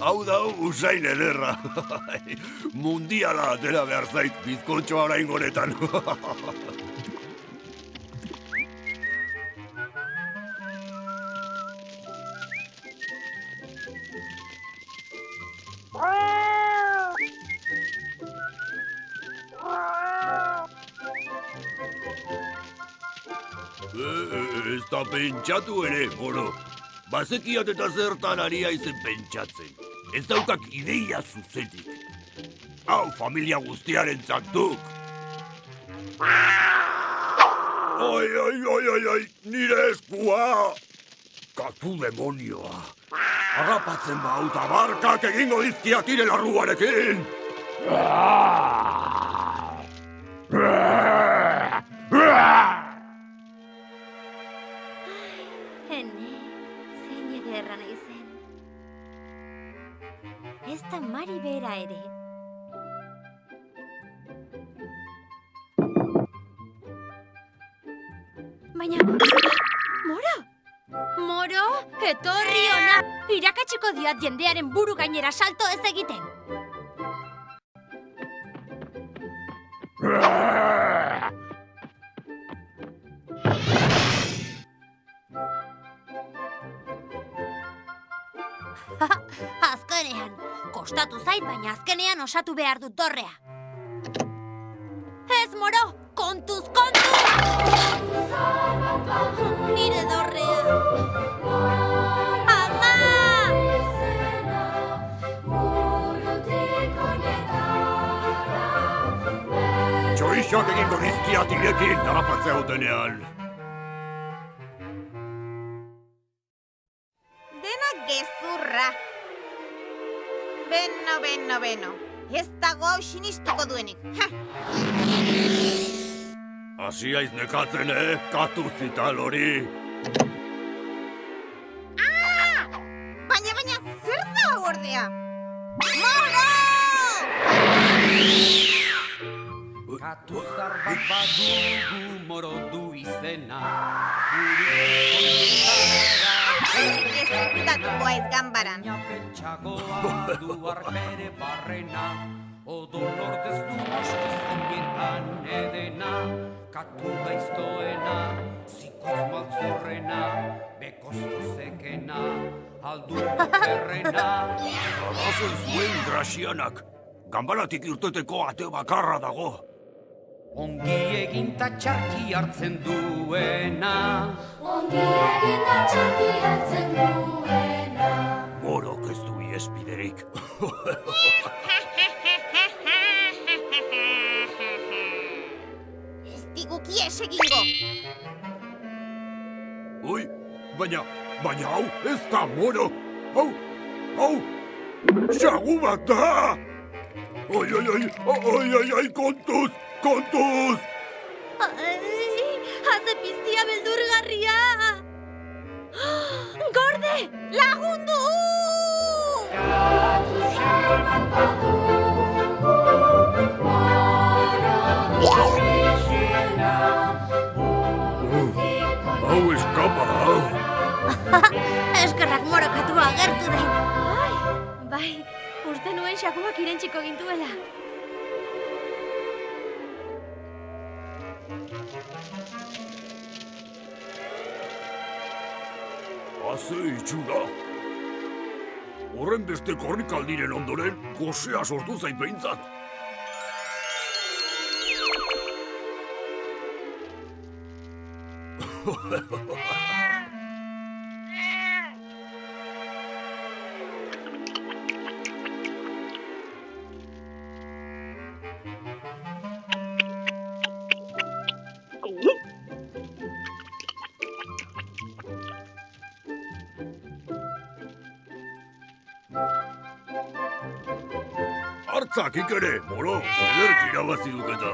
Hau da usain ederra. Mundiala dela behar zait bizkontxoa orain gonetan. Ez da pentsatu ere, moro. Bazekiat eta zertan ari aizen pentsatzen. Ez daukak ideia zuzenik. Hau familia guztiaren zaktuk. Ai, nire eskua! Katu demonioa. Harrapatzen bauta barkak egingo dizkiak ire larruarekin. Zein ederra nahi zen. Ez da Mari bera ere. Baina... Moro! Moro, etorri ona! Irakatsiko diat jendearen buru gainera salto ez egiten. Azkenean, kostatu zait, baina azkenean osatu behar dut dorrea. Ez, Moro! Kontuz, kontuz! Nire dorrea! Ama! Txorixak egingo dizkiat irekin harrapatzea utenean. Gezurra. Beno. Ez dago hau sinistuko duenik. Hasi aiz nekatzen, katuzita lori. Baina, zer da ordea? Moro! Katuzar bat badugu Moro du izena. Ezkutatuko aiz ganbaran. Pentsagoa du arbere barrena, odol ordez du asko zainetan edena, katu gaiztoena, zikoz maltzurrena, bekozko zekena, aldu berrena. Arrazoi zuen Grazianak, ganbaratik irteteko ate bakarra dago. Ongi egin ta txarki hartzen duena. Morok ez du iezpiderik. Ez diguki ez egingo. Ui, baina hau ez da Moro. Hau, xagu bat da! Ai, kontuz! Haze piztia beldurgarria! Gorde! Lagundu! Hau eskapa, hau! Eskerrak Morokatua agertu den! Bai, uste nuen xakuak irentsiko gintuela. Haze itxura. Horren beste korrikaldiren ondoren, gozea sortu zait behintzat. Hartzakik ere, Moro, ederki irabazi duketa.